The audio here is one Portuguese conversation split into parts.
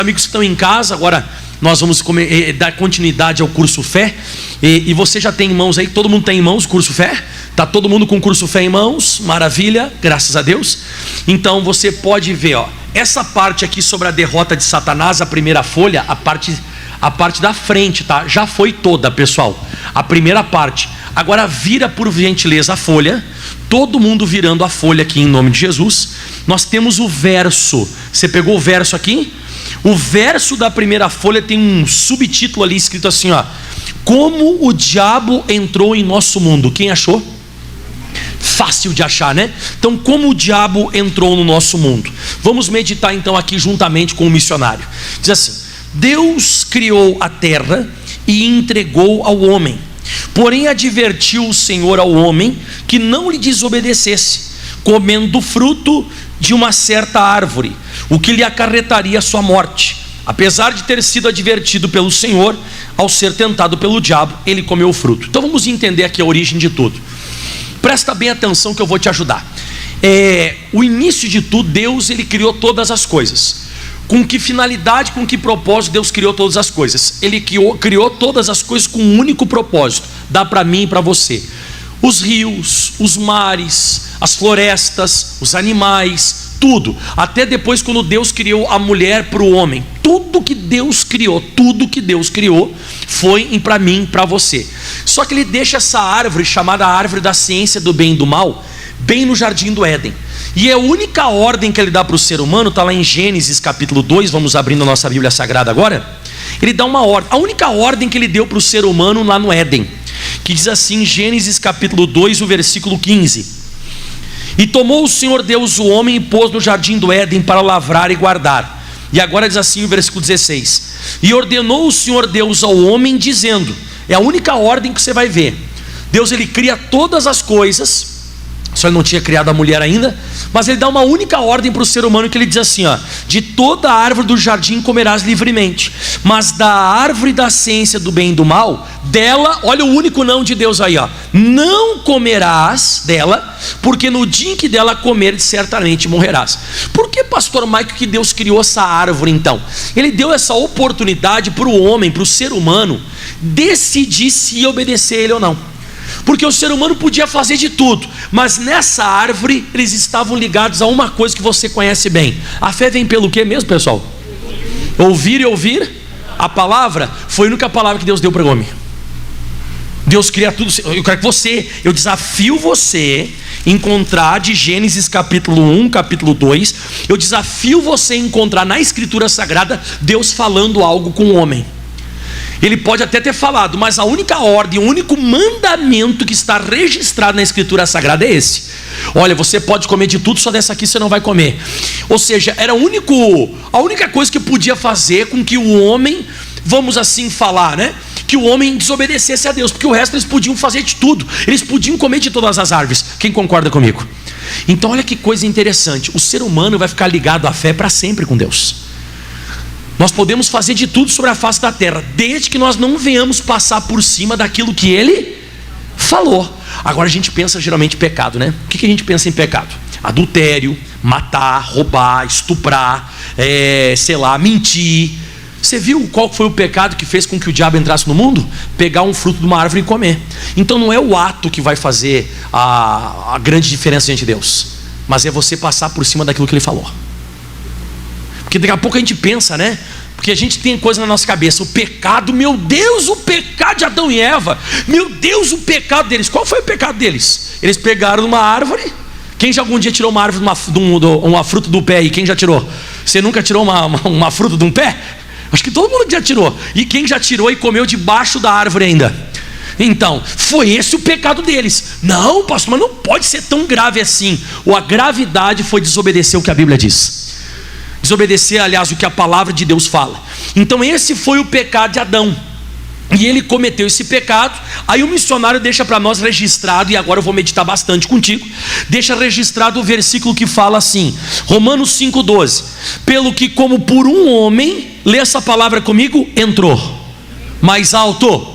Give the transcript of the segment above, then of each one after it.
Amigos que estão em casa, agora nós vamos dar continuidade ao curso Fé. E você já tem em mãos aí, todo mundo tem em mãos o curso Fé? Está todo mundo com o curso Fé em mãos? Maravilha, graças a Deus. Então você pode ver, essa parte aqui sobre a derrota de Satanás, a primeira folha, a parte da frente, tá? Já foi toda, pessoal, a primeira parte. Agora vira por gentileza a folha, todo mundo virando a folha aqui em nome de Jesus. Nós temos o verso, você pegou o verso aqui? O verso da primeira folha tem um subtítulo ali escrito assim, como o diabo entrou em nosso mundo. Quem achou? Fácil de achar, né? Então, como o diabo entrou no nosso mundo? Vamos meditar então aqui juntamente com o missionário. Diz assim: Deus criou a terra e entregou ao homem, porém advertiu o Senhor ao homem que não lhe desobedecesse, comendo do fruto de uma certa árvore, o que lhe acarretaria a sua morte. Apesar de ter sido advertido pelo Senhor, ao ser tentado pelo diabo, ele comeu o fruto. Então vamos entender aqui a origem de tudo. Presta bem atenção que eu vou te ajudar. O início de tudo, Deus ele criou todas as coisas. Com que finalidade, com que propósito Deus criou todas as coisas? Ele criou todas as coisas com um único propósito. Dá para mim e para você. Os rios, os mares, as florestas, os animais, tudo. Até depois quando Deus criou a mulher para o homem. Tudo que Deus criou foi para mim e para você. Só que ele deixa essa árvore, chamada árvore da ciência do bem e do mal, bem no jardim do Éden. E a única ordem que ele dá para o ser humano, está lá em Gênesis capítulo 2, vamos abrindo a nossa Bíblia Sagrada agora. Ele dá uma ordem, a única ordem que ele deu para o ser humano lá no Éden, que diz assim, Gênesis capítulo 2, o versículo 15: E tomou o Senhor Deus o homem e pôs no jardim do Éden para lavrar e guardar. E agora diz assim o versículo 16: E ordenou o Senhor Deus ao homem, dizendo, é a única ordem que você vai ver. Deus ele cria todas as coisas, só ele não tinha criado a mulher ainda, mas ele dá uma única ordem para o ser humano, que ele diz assim, de toda a árvore do jardim comerás livremente, mas da árvore da ciência do bem e do mal, dela, olha o único não de Deus aí, não comerás dela, porque no dia em que dela comeres, certamente morrerás. Por que, pastor Maico, que Deus criou essa árvore então? Ele deu essa oportunidade para o homem, para o ser humano, decidir se obedecer a ele ou não. Porque o ser humano podia fazer de tudo, mas nessa árvore eles estavam ligados a uma coisa que você conhece bem. A fé vem pelo quê mesmo, pessoal? Ouvir e ouvir a palavra. Foi a única palavra que Deus deu para o homem. Deus cria tudo. Eu quero que eu desafio você encontrar de Gênesis capítulo 1, capítulo 2, eu desafio você a encontrar na Escritura Sagrada Deus falando algo com o homem. Ele pode até ter falado, mas a única ordem, o único mandamento que está registrado na Escritura Sagrada é esse: olha, você pode comer de tudo, só dessa aqui você não vai comer. Ou seja, era a única coisa que podia fazer com que o homem, vamos assim falar, que o homem desobedecesse a Deus, porque o resto eles podiam fazer de tudo, eles podiam comer de todas as árvores. Quem concorda comigo? Então olha que coisa interessante, o ser humano vai ficar ligado à fé para sempre com Deus. Nós podemos fazer de tudo sobre a face da terra, desde que nós não venhamos passar por cima daquilo que ele falou. Agora a gente pensa geralmente em pecado, O que a gente pensa em pecado? Adultério, matar, roubar, estuprar, mentir. Você viu qual foi o pecado que fez com que o diabo entrasse no mundo? Pegar um fruto de uma árvore e comer. Então não é o ato que vai fazer a grande diferença diante de Deus, mas é você passar por cima daquilo que ele falou. Porque daqui a pouco a gente pensa, Porque a gente tem coisa na nossa cabeça. O pecado, meu Deus, o pecado de Adão e Eva. Meu Deus, o pecado deles. Qual foi o pecado deles? Eles pegaram uma árvore. Quem já algum dia tirou uma árvore, uma fruta do pé? E quem já tirou? Você nunca tirou uma fruta de um pé? Acho que todo mundo já tirou. E quem já tirou e comeu debaixo da árvore ainda? Então, foi esse o pecado deles. Não, pastor, mas não pode ser tão grave assim. Ou a gravidade foi desobedecer o que a Bíblia diz. Desobedecer, aliás, o que a palavra de Deus fala. Então esse foi o pecado de Adão, e ele cometeu esse pecado. Aí o missionário deixa para nós registrado, e agora eu vou meditar bastante contigo. Deixa registrado o versículo que fala assim, Romanos 5,12: Pelo que como por um homem, lê essa palavra comigo, entrou. Mais alto,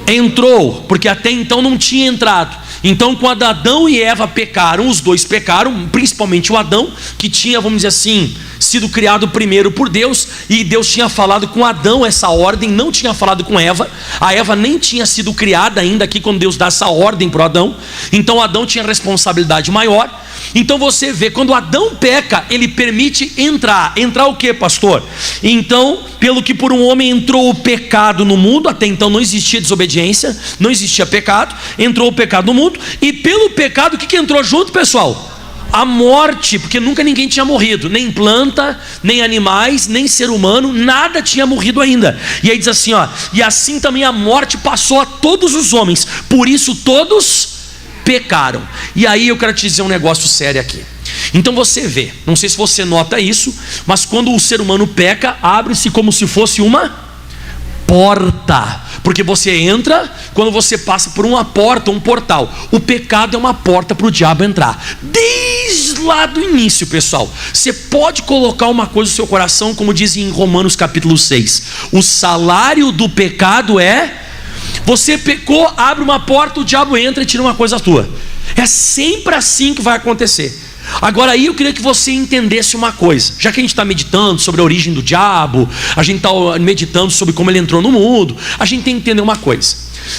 entrou, porque até então não tinha entrado. Então quando Adão e Eva pecaram, os dois pecaram, principalmente o Adão, que tinha, vamos dizer assim, sido criado primeiro por Deus, e Deus tinha falado com Adão essa ordem, não tinha falado com Eva. A Eva nem tinha sido criada ainda aqui quando Deus dá essa ordem para Adão. Então Adão tinha responsabilidade maior. Então você vê, quando Adão peca, ele permite entrar o que, pastor? Então, pelo que por um homem entrou o pecado no mundo, até então não existia desobediência, não existia pecado, entrou o pecado no mundo, e pelo pecado, o que entrou junto, pessoal? A morte, porque nunca ninguém tinha morrido, nem planta, nem animais, nem ser humano, nada tinha morrido ainda. E aí diz assim, ó, e assim também a morte passou a todos os homens, por isso todos pecaram. E aí eu quero te dizer um negócio sério aqui. Então você vê, não sei se você nota isso, mas quando o ser humano peca, abre-se como se fosse uma porta, porque você entra quando você passa por uma porta, um portal. O pecado é uma porta para o diabo entrar. Desde lá do início, pessoal, você pode colocar uma coisa no seu coração, como diz em Romanos capítulo 6, o salário do pecado é... Você pecou, abre uma porta, o diabo entra e tira uma coisa tua. É sempre assim que vai acontecer. Agora aí eu queria que você entendesse uma coisa. Já que a gente está meditando sobre a origem do diabo, a gente está meditando sobre como ele entrou no mundo, a gente tem que entender uma coisa.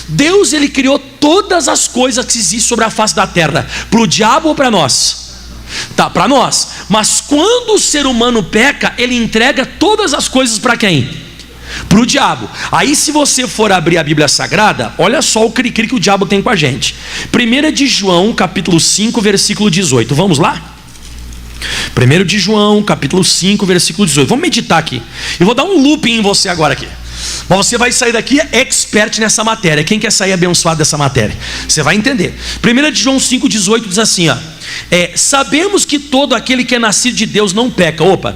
Deus, ele criou todas as coisas que existem sobre a face da terra, para o diabo ou para nós? Tá, para nós. Mas quando o ser humano peca, ele entrega todas as coisas para quem? Para o diabo. Aí se você for abrir a Bíblia Sagrada, olha só o cri-cri que o diabo tem com a gente. 1 de João capítulo 5 versículo 18, vamos lá? 1 de João capítulo 5 versículo 18, vamos meditar aqui. Eu vou dar um looping em você agora aqui, mas você vai sair daqui expert nessa matéria. Quem quer sair abençoado dessa matéria? Você vai entender. 1 de João 5, 18 diz assim, ó, sabemos que todo aquele que é nascido de Deus não peca. Opa,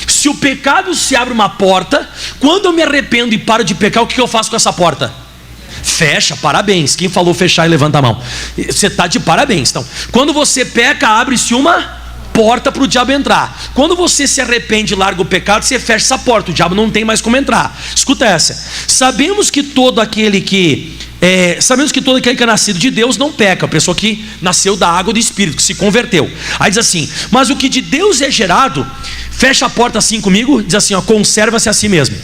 se o pecado se abre uma porta, quando eu me arrependo e paro de pecar, o que eu faço com essa porta? Fecha, parabéns. Quem falou fechar e levanta a mão? Você está de parabéns. Então, quando você peca, abre-se uma porta para o diabo entrar. Quando você se arrepende e larga o pecado, você fecha essa porta, o diabo não tem mais como entrar. Escuta essa. Sabemos que todo aquele que é nascido de Deus não peca, a pessoa que nasceu da água do Espírito, que se converteu. Aí diz assim, mas o que de Deus é gerado, fecha a porta assim comigo, diz assim, ó, conserva-se a si mesmo.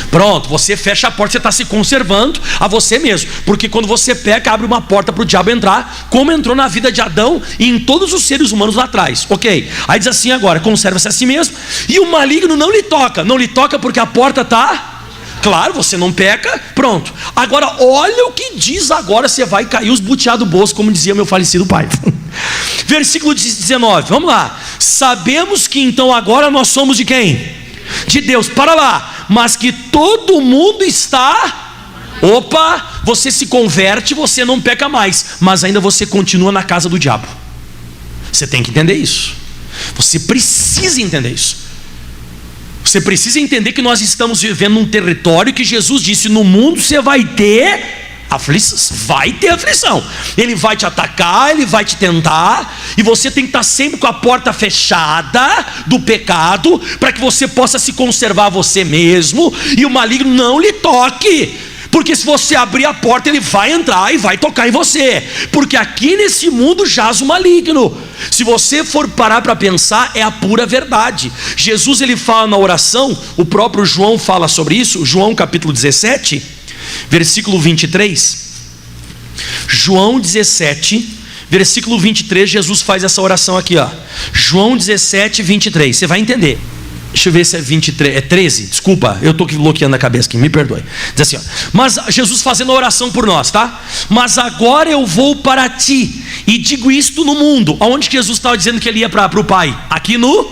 Pronto, você fecha a porta, você está se conservando a você mesmo, porque quando você peca, abre uma porta para o diabo entrar, como entrou na vida de Adão e em todos os seres humanos lá atrás, ok? Aí diz assim agora, conserva-se a si mesmo, e o maligno não lhe toca porque a porta está... Claro, você não peca, pronto. Agora olha o que diz agora, você vai cair os butiá do bolso, como dizia meu falecido pai. Versículo 19, vamos lá. Sabemos que então agora nós somos de quem? De Deus, para lá. Mas que todo mundo está... Opa, você se converte, você não peca mais, mas ainda você continua na casa do diabo. Você tem que entender isso. Você precisa entender isso. Você precisa entender que nós estamos vivendo num território que Jesus disse, no mundo você vai ter aflição. Ele vai te atacar, ele vai te tentar, e você tem que estar sempre com a porta fechada do pecado, para que você possa se conservar você mesmo, e o maligno não lhe toque. Porque se você abrir a porta, ele vai entrar e vai tocar em você. Porque aqui nesse mundo jaz o maligno. Se você for parar para pensar, é a pura verdade. Jesus, ele fala na oração, o próprio João fala sobre isso, João capítulo 17, versículo 23. João 17, versículo 23, Jesus faz essa oração aqui, ó. João 17, 23, você vai entender. Deixa eu ver se é 23, é 13, desculpa, eu estou bloqueando a cabeça aqui, me perdoe. Diz assim, ó, mas Jesus fazendo a oração por nós, tá? Mas agora eu vou para ti, e digo isto no mundo. Aonde que Jesus estava dizendo que ele ia para o Pai? Aqui no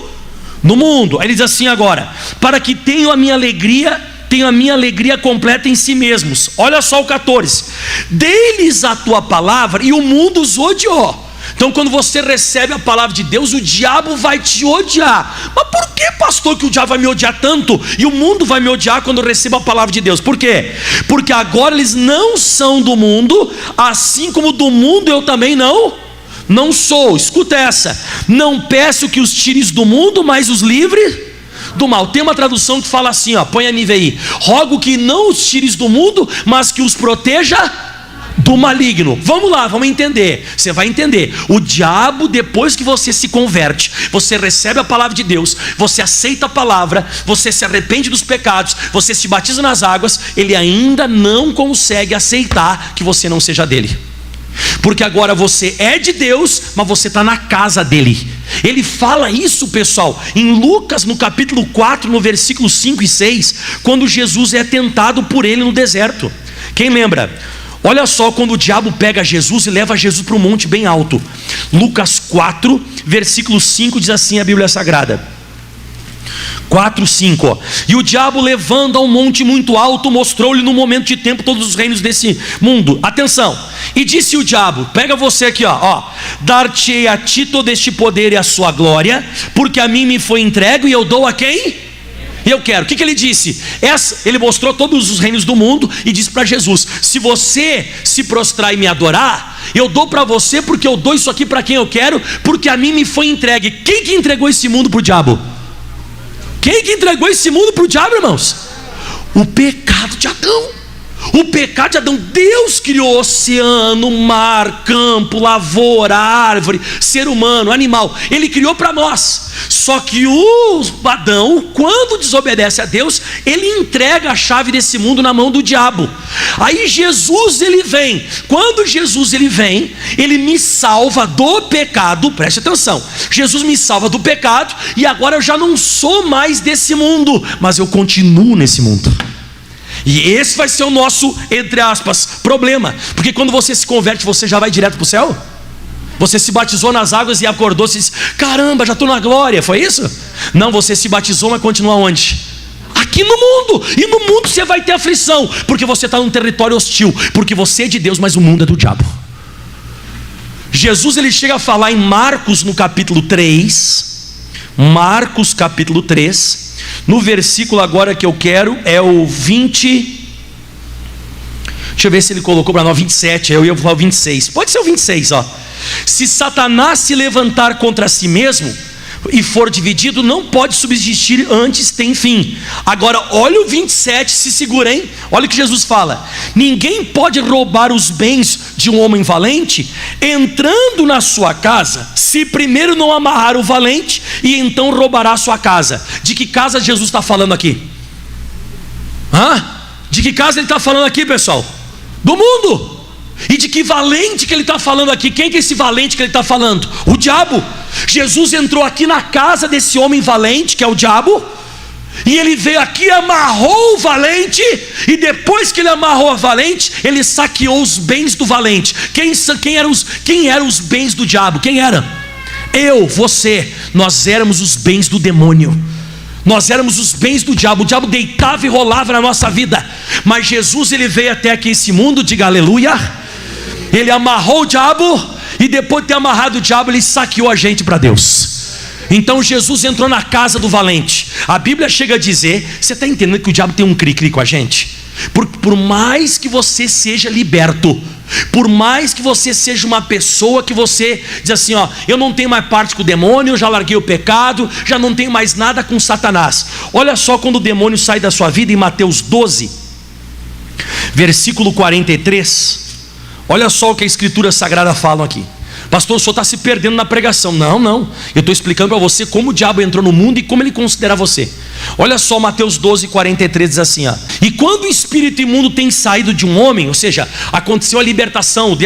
mundo. Aí ele diz assim agora, para que tenham a minha alegria completa em si mesmos. Olha só o 14, dê-lhes a tua palavra e o mundo os odiou. Então quando você recebe a palavra de Deus, o diabo vai te odiar. Mas por que, pastor, que o diabo vai me odiar tanto e o mundo vai me odiar quando eu recebo a palavra de Deus? Por quê? Porque agora eles não são do mundo, assim como do mundo eu também não sou. Escuta essa, não peço que os tires do mundo, mas os livre do mal. Tem uma tradução que fala assim, ó, põe a nível aí, rogo que não os tires do mundo, mas que os proteja Do maligno. Vamos lá, vamos entender. Você vai entender. O diabo, depois que você se converte, você recebe a palavra de Deus, você aceita a palavra, você se arrepende dos pecados, você se batiza nas águas, ele ainda não consegue aceitar que você não seja dele. Porque agora você é de Deus, mas você está na casa dele. Ele fala isso, pessoal, em Lucas, no capítulo 4, no versículo 5 e 6, quando Jesus é tentado por ele no deserto. Quem lembra? Olha só quando o diabo pega Jesus e leva Jesus para um monte bem alto. Lucas 4, versículo 5 diz assim a Bíblia Sagrada. 4, 5, ó. E o diabo, levando a um monte muito alto, mostrou-lhe no momento de tempo todos os reinos desse mundo. Atenção. E disse o diabo, pega você aqui, ó. Dar-te-ei a ti todo este poder e a sua glória, porque a mim me foi entregue e eu dou a quem? Eu quero. O que ele disse? Ele mostrou todos os reinos do mundo e disse para Jesus: se você se prostrar e me adorar, eu dou para você, porque eu dou isso aqui para quem eu quero, porque a mim me foi entregue. Quem que entregou esse mundo para o diabo? Quem que entregou esse mundo para o diabo, irmãos? O pecado de Adão. O pecado de Adão. Deus criou oceano, mar, campo, lavoura, árvore, ser humano, animal. Ele criou para nós. Só que o Adão, quando desobedece a Deus, ele entrega a chave desse mundo na mão do diabo. Aí Jesus, ele vem. Quando Jesus, ele vem, ele me salva do pecado. Preste atenção. Jesus me salva do pecado, e agora eu já não sou mais desse mundo, mas eu continuo nesse mundo. E esse vai ser o nosso, entre aspas, problema. Porque quando você se converte, você já vai direto para o céu? Você se batizou nas águas e acordou, você disse: caramba, já estou na glória, foi isso? Não, você se batizou, mas continua onde? Aqui no mundo. E no mundo você vai ter aflição, porque você está num território hostil. Porque você é de Deus, mas o mundo é do diabo. Jesus, ele chega a falar em Marcos, no capítulo 3. Marcos capítulo 3, no versículo agora que eu quero é o 20. Deixa eu ver se ele colocou para nós 27. Eu ia falar o 26. Pode ser o 26, ó. Se Satanás se levantar contra si mesmo e for dividido, não pode subsistir, antes tem fim. Agora olha o 27, se segura, hein? Olha o que Jesus fala: ninguém pode roubar os bens de um homem valente, entrando na sua casa, se primeiro não amarrar o valente, e então roubará a sua casa. De que casa Jesus está falando aqui? De que casa ele está falando aqui, pessoal? Do mundo. E de que valente que ele está falando aqui? Quem que é esse valente que ele está falando? O diabo. Jesus entrou aqui na casa desse homem valente, que é o diabo, e ele veio aqui, amarrou o valente, e depois que ele amarrou o valente, ele saqueou os bens do valente. Quem eram os bens do diabo? Quem era? Eu, você. Nós éramos os bens do demônio. Nós éramos os bens do diabo. O diabo deitava e rolava na nossa vida. Mas Jesus, ele veio até aqui esse mundo, diga aleluia. Ele amarrou o diabo, e depois de ter amarrado o diabo, ele saqueou a gente para Deus. Então Jesus entrou na casa do valente. A Bíblia chega a dizer, você está entendendo que o diabo tem um cri-cri com a gente? Por mais que você seja liberto, por mais que você seja uma pessoa que você diz assim, ó, eu não tenho mais parte com o demônio, eu já larguei o pecado, já não tenho mais nada com Satanás. Olha só quando o demônio sai da sua vida, em Mateus 12, versículo 43. Olha só o que a Escritura Sagrada fala aqui. Pastor, o senhor está se perdendo na pregação. Não, eu estou explicando para você como o diabo entrou no mundo e como ele considera você. Olha só, Mateus 12, 43 diz assim, ó: e quando o espírito imundo tem saído de um homem, ou seja, aconteceu a libertação,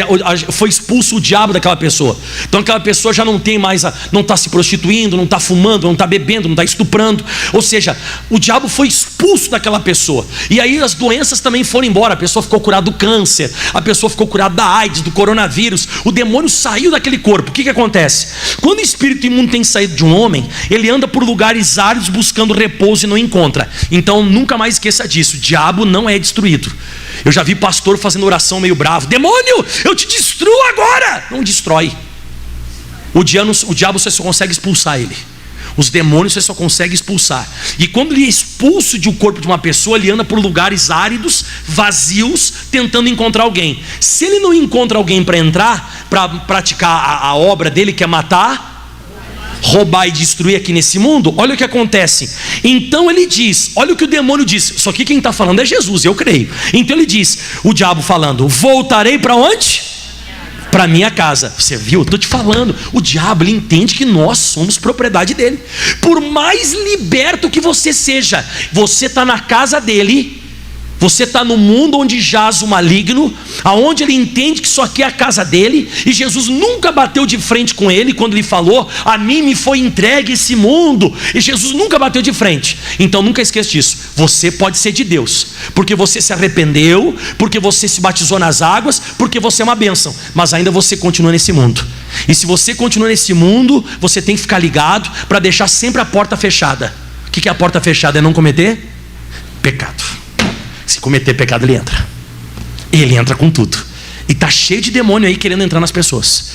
foi expulso o diabo daquela pessoa. Então aquela pessoa já não tem mais, não está se prostituindo, não está fumando, não está bebendo, não está estuprando. Ou seja, o diabo foi expulso daquela pessoa. E aí as doenças também foram embora. A pessoa ficou curada do câncer, a pessoa ficou curada da AIDS, do coronavírus. O demônio saiu daquele corpo. O que acontece? Quando o espírito imundo tem saído de um homem, ele anda por lugares áridos buscando repouso e não encontra. Então nunca mais esqueça disso: o diabo não é destruído. Eu já vi pastor fazendo oração meio bravo: demônio, eu te destruo agora. Não destrói. O diabo você só consegue expulsar ele. Os demônios você só consegue expulsar. E quando ele é expulso de um corpo de uma pessoa, ele anda por lugares áridos, vazios, tentando encontrar alguém. Se ele não encontra alguém para entrar, para praticar a obra dele, que é matar, roubar e destruir aqui nesse mundo, olha o que acontece. Então ele diz, olha o que o demônio diz. Só que quem está falando é Jesus, eu creio. Então ele diz, o diabo falando: voltarei para onde? Para minha casa. Você viu? Estou te falando. O diabo, ele entende que nós somos propriedade dele. Por mais liberto que você seja, você está na casa dele. Você está no mundo onde jaz o maligno, aonde ele entende que isso aqui é a casa dele, e Jesus nunca bateu de frente com ele quando ele falou: a mim me foi entregue esse mundo, e Jesus nunca bateu de frente. Então nunca esqueça disso, você pode ser de Deus, porque você se arrependeu, porque você se batizou nas águas, porque você é uma bênção, mas ainda você continua nesse mundo. E se você continua nesse mundo, você tem que ficar ligado para deixar sempre a porta fechada. O que é a porta fechada? É não cometer pecado. Se cometer pecado, ele entra. Ele entra com tudo. E está cheio de demônio aí querendo entrar nas pessoas,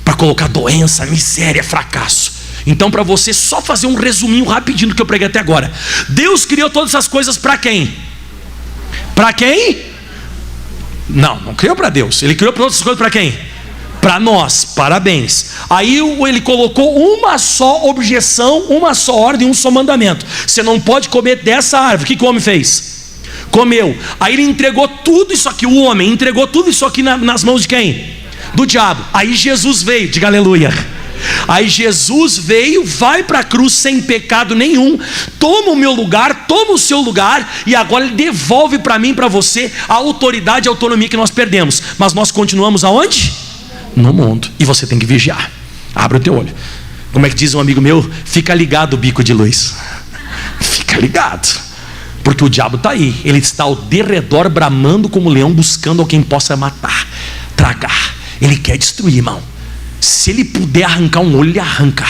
para colocar doença, miséria, fracasso. Então, para você só fazer um resuminho rapidinho do que eu preguei até agora. Deus criou todas essas coisas para quem? Para quem? Não criou para Deus. Ele criou todas essas coisas para quem? Para nós. Parabéns. Aí ele colocou uma só objeção, uma só ordem, um só mandamento: você não pode comer dessa árvore. O que o homem fez? Comeu. Aí ele entregou tudo isso aqui, o homem entregou tudo isso aqui nas mãos de quem? Do diabo. Aí Jesus veio, diga aleluia. Aí Jesus veio, vai para a cruz sem pecado nenhum, toma o meu lugar, toma o seu lugar, e agora ele devolve para mim e para você a autoridade e a autonomia que nós perdemos. Mas nós continuamos aonde? No mundo. E você tem que vigiar. Abre o teu olho. Como é que diz um amigo meu? Fica ligado, bico de luz. Fica ligado. Porque o diabo está aí, ele está ao derredor bramando como leão, buscando a quem possa matar, tragar. Ele quer destruir, irmão. Se ele puder arrancar um olho, ele arranca.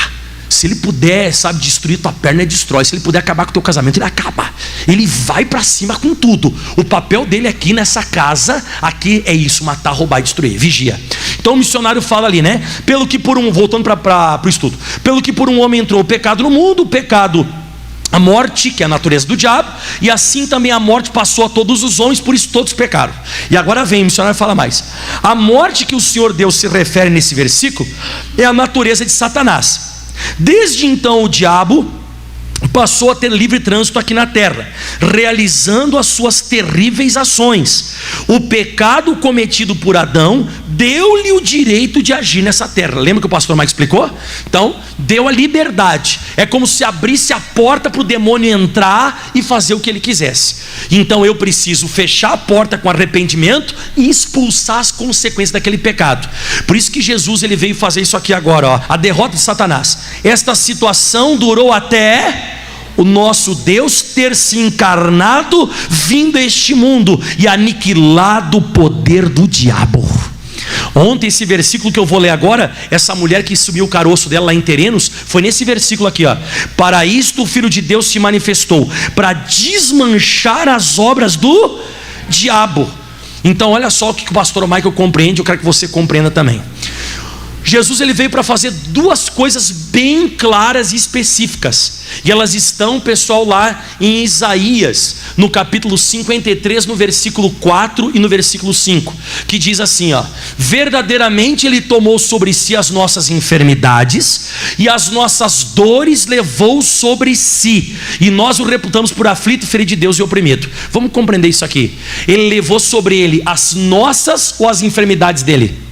Se ele puder, destruir tua perna, ele destrói. Se ele puder acabar com o teu casamento, ele acaba. Ele vai para cima com tudo. O papel dele aqui nessa casa, aqui é isso: matar, roubar e destruir. Vigia. Então o missionário fala ali, né? Pelo que por um, voltando para o estudo, pelo que por um homem entrou o pecado no mundo, o pecado, a morte, que é a natureza do diabo, e assim também a morte passou a todos os homens, por isso todos pecaram. E agora vem, o missionário fala mais. A morte que o Senhor Deus se refere nesse versículo é a natureza de Satanás. Desde então o diabo passou a ter livre trânsito aqui na terra, realizando as suas terríveis ações. O pecado cometido por Adão deu-lhe o direito de agir nessa terra. Lembra que o pastor Mike explicou? Então, deu a liberdade. É como se abrisse a porta para o demônio entrar e fazer o que ele quisesse. Então eu preciso fechar a porta com arrependimento e expulsar as consequências daquele pecado. Por isso que Jesus ele veio fazer isso aqui agora, ó, a derrota de Satanás. Esta situação durou até o nosso Deus ter se encarnado, vindo a este mundo e aniquilado o poder do diabo. Ontem, esse versículo que eu vou ler agora, essa mulher que subiu o caroço dela lá em Terenos, foi nesse versículo aqui, ó. Para isto o Filho de Deus se manifestou, para desmanchar as obras do diabo. Então olha só o que o pastor Michael compreende, eu quero que você compreenda também. Jesus ele veio para fazer duas coisas bem claras e específicas, e elas estão, pessoal, lá em Isaías, no capítulo 53, no versículo 4 e no versículo 5, que diz assim, ó: verdadeiramente ele tomou sobre si as nossas enfermidades e as nossas dores levou sobre si, e nós o reputamos por aflito, ferido de Deus e oprimido. Vamos compreender isso aqui. Ele levou sobre ele as nossas ou as enfermidades dele?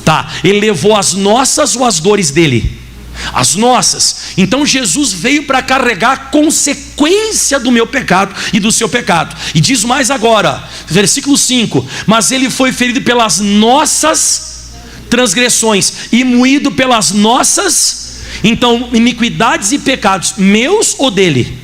Tá, ele levou as nossas ou as dores dele? As nossas. Então Jesus veio para carregar a consequência do meu pecado e do seu pecado. E diz mais agora, versículo 5: mas ele foi ferido pelas nossas transgressões e moído pelas nossas. Então, iniquidades e pecados, meus ou dele?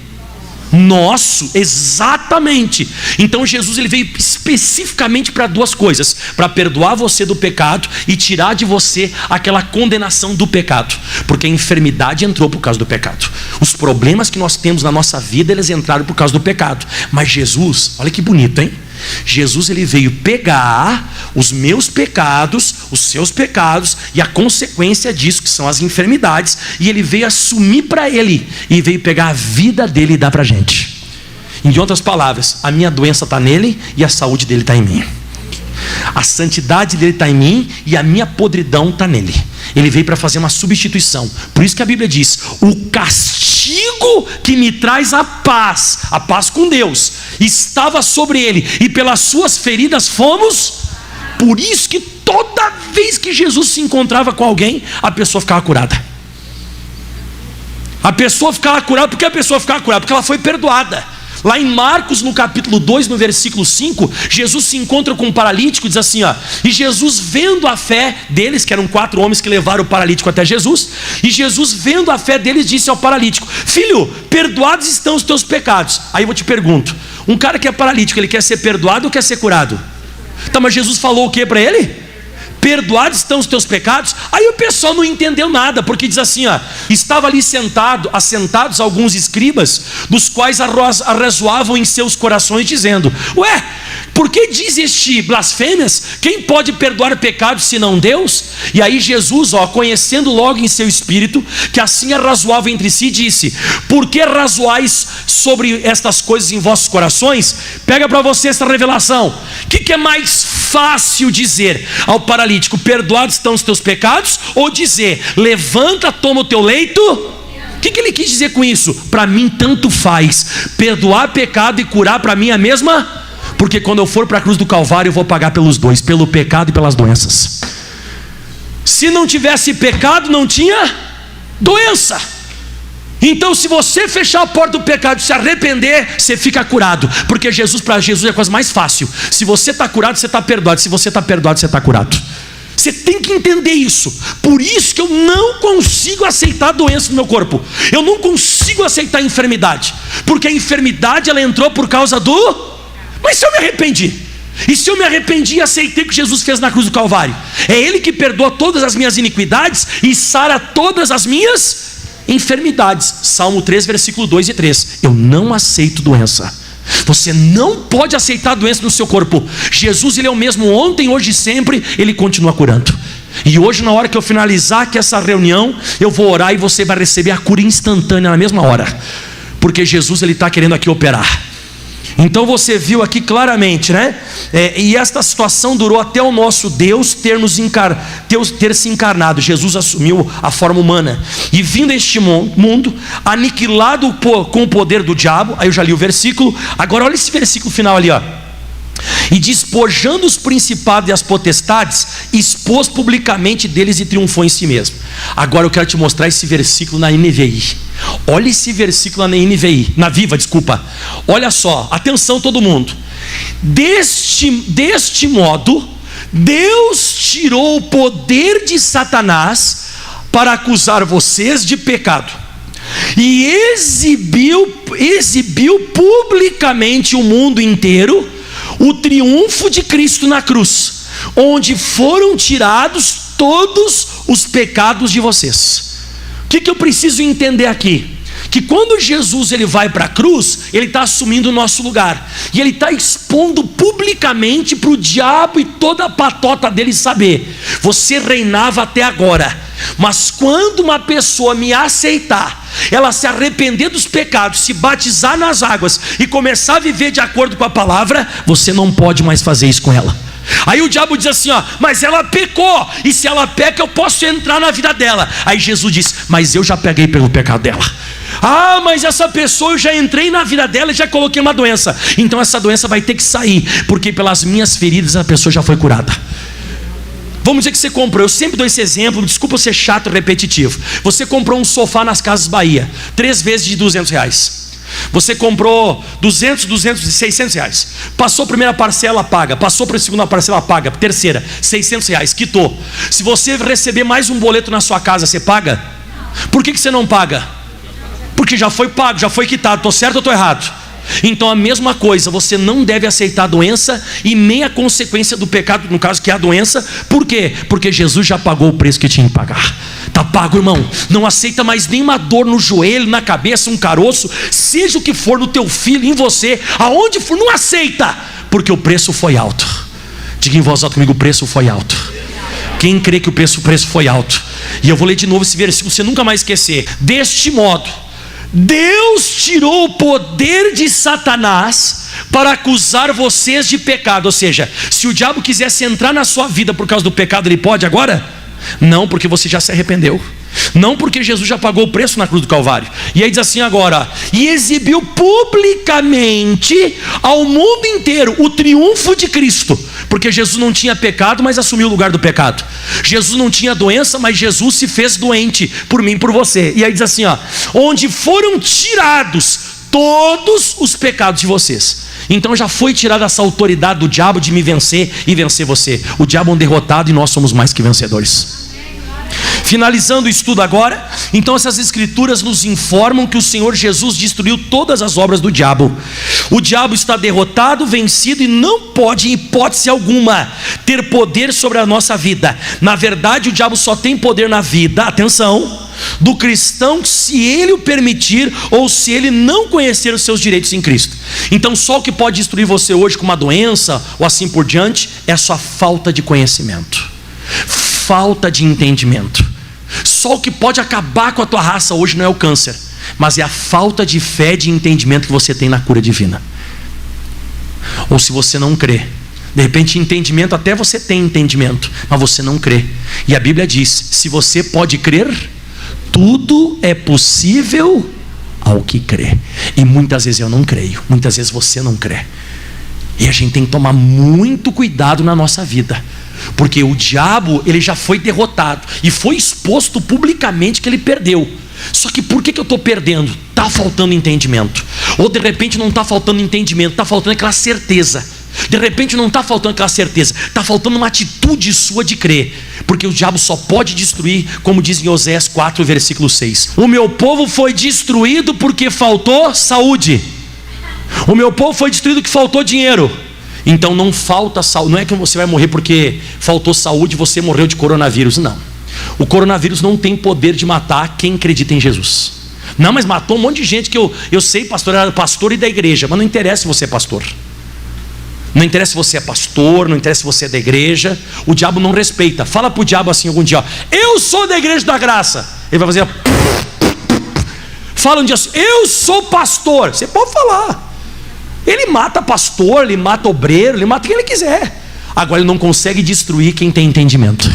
Nosso, exatamente. Então Jesus ele veio especificamente para duas coisas: para perdoar você do pecado e tirar de você aquela condenação do pecado, porque a enfermidade entrou por causa do pecado. Os problemas que nós temos na nossa vida, eles entraram por causa do pecado. Mas Jesus, olha que bonito, hein? Jesus ele veio pegar os meus pecados, os seus pecados e a consequência disso, que são as enfermidades, e ele veio assumir para ele, e veio pegar a vida dele e dar para a gente. Em outras palavras, a minha doença está nele e a saúde dele está em mim. A santidade dele está em mim e a minha podridão está nele. Ele veio para fazer uma substituição. Por isso que a Bíblia diz: o castigo que me traz a paz com Deus, estava sobre ele, e pelas suas feridas fomos. Por isso que toda vez que Jesus se encontrava com alguém, a pessoa ficava curada. A pessoa ficava curada. Por que a pessoa ficava curada? Porque ela foi perdoada. Lá em Marcos, no capítulo 2, no versículo 5, Jesus se encontra com um paralítico e diz assim, ó, e Jesus, vendo a fé deles, que eram 4 homens que levaram o paralítico até Jesus, e Jesus, vendo a fé deles, disse ao paralítico: filho, perdoados estão os teus pecados. Aí eu te pergunto, um cara que é paralítico, ele quer ser perdoado ou quer ser curado? Tá, mas Jesus falou o que para ele? Perdoados estão os teus pecados. Aí o pessoal não entendeu nada, porque diz assim, ó, estava ali assentados alguns escribas, dos quais arrazoavam em seus corações, dizendo: ué, por que diz este blasfêmias? Quem pode perdoar pecados senão Deus? E aí Jesus, ó, conhecendo logo em seu espírito que assim arrazoava entre si, disse: por que razoais sobre estas coisas em vossos corações? Pega para você essa revelação. O que é mais fácil dizer ao paralítico: perdoados estão os teus pecados, ou dizer: levanta, toma o teu leito? O que ele quis dizer com isso? Para mim tanto faz, perdoar pecado e curar para mim é a mesma, porque quando eu for para a cruz do Calvário eu vou pagar pelos dois, pelo pecado e pelas doenças. Se não tivesse pecado, não tinha doença. Então, se você fechar a porta do pecado e se arrepender, você fica curado, porque para Jesus é a coisa mais fácil. Se você está curado, você está perdoado. Se você está perdoado, você está curado. Você tem que entender isso. Por isso que eu não consigo aceitar doença no meu corpo. Eu não consigo aceitar a enfermidade, porque a enfermidade ela entrou por causa do... Mas se eu me arrependi, e se eu me arrependi e aceitei o que Jesus fez na cruz do Calvário, é Ele que perdoa todas as minhas iniquidades e sara todas as minhas enfermidades. Salmo 3, versículo 2 e 3. Eu não aceito doença. Você não pode aceitar doença no seu corpo. Jesus, Ele é o mesmo ontem, hoje e sempre. Ele continua curando. E hoje, na hora que eu finalizar aqui essa reunião, eu vou orar e você vai receber a cura instantânea na mesma hora, porque Jesus, Ele está querendo aqui operar. Então você viu aqui claramente, né? E esta situação durou até o nosso Deus ter se encarnado. Jesus assumiu a forma humana e vindo a este mundo, aniquilado com o poder do diabo. Aí eu já li o versículo. Agora olha esse versículo final ali, ó. E despojando os principados e as potestades, expôs publicamente deles e triunfou em si mesmo. Agora eu quero te mostrar esse versículo na NVI. Olha esse versículo na NVI, na Viva, desculpa. Olha só, atenção todo mundo. Deste modo, Deus tirou o poder de Satanás para acusar vocês de pecado, e exibiu publicamente o mundo inteiro o triunfo de Cristo na cruz, onde foram tirados todos os pecados de vocês. O que eu preciso entender aqui? Que quando Jesus ele vai para a cruz, ele está assumindo o nosso lugar, e ele está expondo publicamente para o diabo e toda a patota dele saber: você reinava até agora, mas quando uma pessoa me aceitar, ela se arrepender dos pecados, se batizar nas águas e começar a viver de acordo com a palavra, você não pode mais fazer isso com ela. Aí o diabo diz assim, ó: mas ela pecou, e se ela peca eu posso entrar na vida dela. Aí Jesus diz: mas eu já peguei pelo pecado dela. Ah, mas essa pessoa eu já entrei na vida dela e já coloquei uma doença. Então essa doença vai ter que sair, porque pelas minhas feridas a pessoa já foi curada. Vamos dizer que você comprou, eu sempre dou esse exemplo, desculpa eu ser chato e repetitivo. Você comprou um sofá nas Casas Bahia, 3 vezes de R$200. Você comprou 200, 600 reais. Passou a primeira parcela, paga. Passou para a segunda parcela, paga. Terceira, R$600, quitou. Se você receber mais um boleto na sua casa, você paga? Por que você não paga? Porque já foi pago, já foi quitado. Estou certo ou estou errado? Então a mesma coisa, você não deve aceitar a doença e nem a consequência do pecado, no caso que é a doença. Por quê? Porque Jesus já pagou o preço que tinha que pagar. Está pago, irmão. Não aceita mais nenhuma dor no joelho, na cabeça, um caroço, seja o que for, no teu filho, em você, aonde for, não aceita, porque o preço foi alto. Diga em voz alta comigo: o preço foi alto. Quem crê que o preço foi alto? E eu vou ler de novo esse versículo, você nunca mais esquecer. Deste modo, Deus tirou o poder de Satanás para acusar vocês de pecado. Ou seja, se o diabo quisesse entrar na sua vida por causa do pecado, ele pode agora? Não, porque você já se arrependeu. Não, porque Jesus já pagou o preço na cruz do Calvário. E aí diz assim agora: e exibiu publicamente ao mundo inteiro o triunfo de Cristo. Porque Jesus não tinha pecado, mas assumiu o lugar do pecado. Jesus não tinha doença, mas Jesus se fez doente por mim e por você. E aí diz assim, ó: onde foram tirados todos os pecados de vocês. Então já foi tirada essa autoridade do diabo de me vencer e vencer você. O diabo é um derrotado e nós somos mais que vencedores. Finalizando o estudo agora, então essas escrituras nos informam que o Senhor Jesus destruiu todas as obras do diabo. O diabo está derrotado, vencido, e não pode, em hipótese alguma, ter poder sobre a nossa vida. Na verdade, o diabo só tem poder na vida, atenção, do cristão, se ele o permitir ou se ele não conhecer os seus direitos em Cristo. Então só o que pode destruir você hoje com uma doença ou assim por diante é a sua falta de conhecimento, falta de entendimento. Só o que pode acabar com a tua raça hoje não é o câncer, mas é a falta de fé, de entendimento que você tem na cura divina. Ou se você não crê, de repente entendimento, até você tem entendimento, mas você não crê. E a Bíblia diz: se você pode crer, tudo é possível ao que crê. E muitas vezes eu não creio, muitas vezes você não crê. E a gente tem que tomar muito cuidado na nossa vida, porque o diabo, ele já foi derrotado e foi exposto publicamente que ele perdeu. Só que por que eu estou perdendo? Está faltando entendimento. Ou de repente não está faltando entendimento, está faltando aquela certeza. De repente não está faltando aquela certeza, está faltando uma atitude sua de crer. Porque o diabo só pode destruir, como diz em Oséias 4, versículo 6: o meu povo foi destruído porque faltou saúde. O meu povo foi destruído porque faltou dinheiro. Então não falta saúde. Não é que você vai morrer porque faltou saúde e você morreu de coronavírus. Não. O coronavírus não tem poder de matar quem acredita em Jesus. Não, mas matou um monte de gente que eu sei, pastor, era pastor e da igreja. Mas não interessa se você é pastor. Não interessa se você é pastor, não interessa se você é da igreja. O diabo não respeita. Fala para o diabo assim algum dia, ó: eu sou da igreja da graça. Ele vai fazer... Fala um dia assim: eu sou pastor. Você pode falar. Ele mata pastor, ele mata obreiro, ele mata quem ele quiser. Agora ele não consegue destruir quem tem entendimento.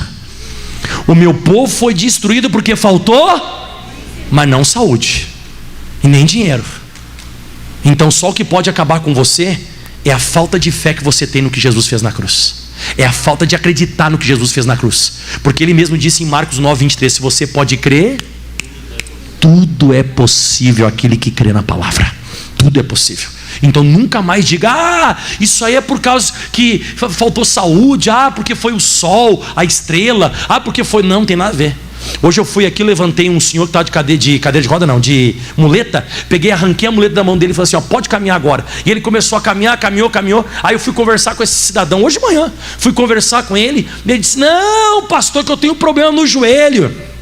O meu povo foi destruído porque faltou, mas não saúde e nem dinheiro. Então só o que pode acabar com você é a falta de fé que você tem no que Jesus fez na cruz. É a falta de acreditar no que Jesus fez na cruz. Porque ele mesmo disse em Marcos 9, 23: se você pode crer, tudo é possível àquele que crê na palavra. Tudo é possível. Então nunca mais diga: isso aí é por causa que faltou saúde, porque foi o sol, a estrela, porque foi... Não tem nada a ver. Hoje eu fui aqui, levantei um senhor que estava de cadeira de roda, não, de muleta. Peguei, arranquei a muleta da mão dele e falei assim: pode caminhar agora. E ele começou a caminhar, caminhou. Aí eu fui conversar com esse cidadão hoje de manhã. Fui conversar com ele. E ele disse: não, pastor, que eu tenho problema no joelho.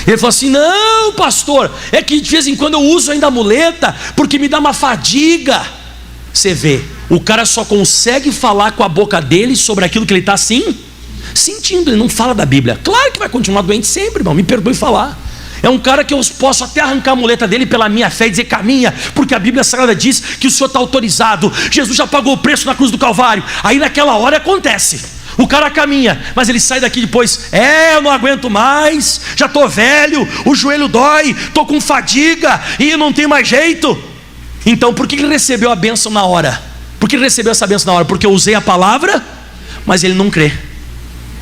Ele falou assim: não, pastor, é que de vez em quando eu uso ainda a muleta porque me dá uma fadiga. Você vê, o cara só consegue falar com a boca dele sobre aquilo que ele está assim sentindo. Ele não fala da Bíblia. Claro que vai continuar doente sempre, irmão, me perdoe falar. É um cara que eu posso até arrancar a muleta dele pela minha fé e dizer: caminha, porque a Bíblia Sagrada diz que o Senhor está autorizado. Jesus já pagou o preço na cruz do Calvário. Aí naquela hora acontece. O cara caminha, mas ele sai daqui depois: eu não aguento mais, já estou velho, o joelho dói, estou com fadiga e não tem mais jeito. Então por que ele recebeu a bênção na hora? Por que ele recebeu essa bênção na hora? Porque eu usei a palavra, mas ele não crê.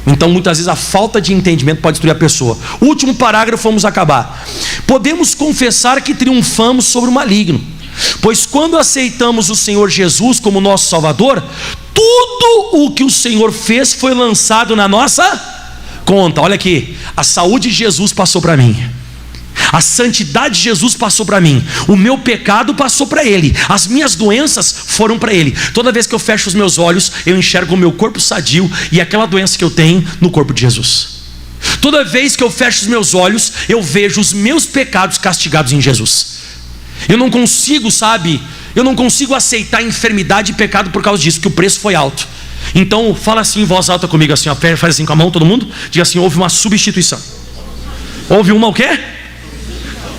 Então muitas vezes a falta de entendimento pode destruir a pessoa. O último parágrafo, vamos acabar. Podemos confessar que triunfamos sobre o maligno, pois quando aceitamos o Senhor Jesus como nosso Salvador, tudo o que o Senhor fez foi lançado na nossa conta. Olha aqui, a saúde de Jesus passou para mim, a santidade de Jesus passou para mim, o meu pecado passou para Ele, as minhas doenças foram para Ele. Toda vez que eu fecho os meus olhos, eu enxergo o meu corpo sadio e aquela doença que eu tenho no corpo de Jesus. Toda vez que eu fecho os meus olhos, eu vejo os meus pecados castigados em Jesus. Eu não consigo, eu não consigo aceitar enfermidade e pecado por causa disso, que o preço foi alto. Então fala assim em voz alta comigo, assim, faz assim com a mão, todo mundo, diga assim: houve uma substituição. Houve uma o quê?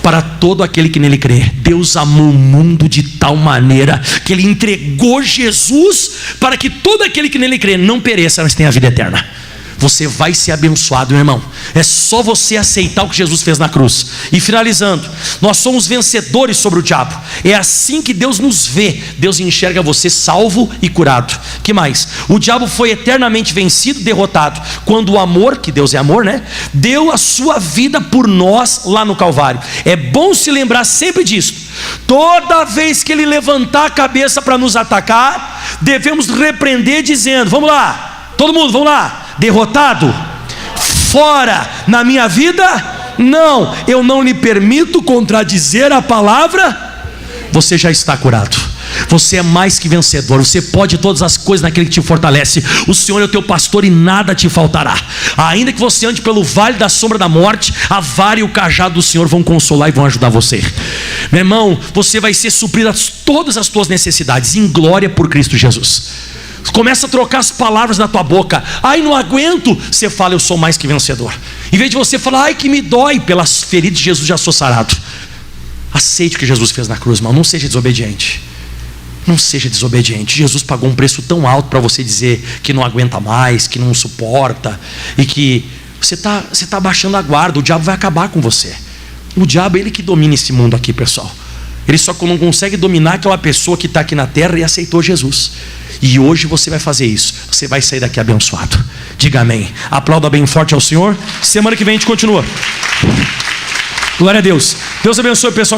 Para todo aquele que nele crê. Deus amou o mundo de tal maneira que Ele entregou Jesus para que todo aquele que nele crê não pereça, mas tenha a vida eterna. você vai ser abençoado, meu irmão. É só você aceitar o que Jesus fez na cruz. E finalizando, nós somos vencedores sobre o diabo. É assim que Deus nos vê. Deus enxerga você salvo e curado. Que mais? O diabo foi eternamente vencido, derrotado, quando o amor, que Deus é amor, né, deu a sua vida por nós lá no Calvário. É bom se lembrar sempre disso. Toda vez que ele levantar a cabeça para nos atacar, devemos repreender dizendo: vamos lá, todo mundo, vamos lá. Derrotado, fora na minha vida, não, eu não lhe permito contradizer a palavra. Você já está curado. Você é mais que vencedor. Você pode todas as coisas naquele que te fortalece. O Senhor é o teu pastor e nada te faltará. Ainda que você ande pelo vale da sombra da morte, a vara e o cajado do Senhor vão consolar e vão ajudar você. Meu irmão, você vai ser suprido todas as tuas necessidades em glória por Cristo Jesus. Começa a trocar as palavras na tua boca. Ai, não aguento. Você fala: eu sou mais que vencedor. Em vez de você falar: ai, que me dói, pelas feridas de Jesus já sou sarado. Aceite o que Jesus fez na cruz, irmão. Não seja desobediente. Não seja desobediente. Jesus pagou um preço tão alto para você dizer que não aguenta mais, que não suporta, e que você está baixando a guarda. O diabo vai acabar com você. O diabo é ele que domina esse mundo aqui, pessoal. Ele só não consegue dominar aquela pessoa que está aqui na terra e aceitou Jesus. E hoje você vai fazer isso. Você vai sair daqui abençoado. Diga amém. Aplauda bem forte ao Senhor. Semana que vem a gente continua. Glória a Deus. Deus abençoe o pessoal que está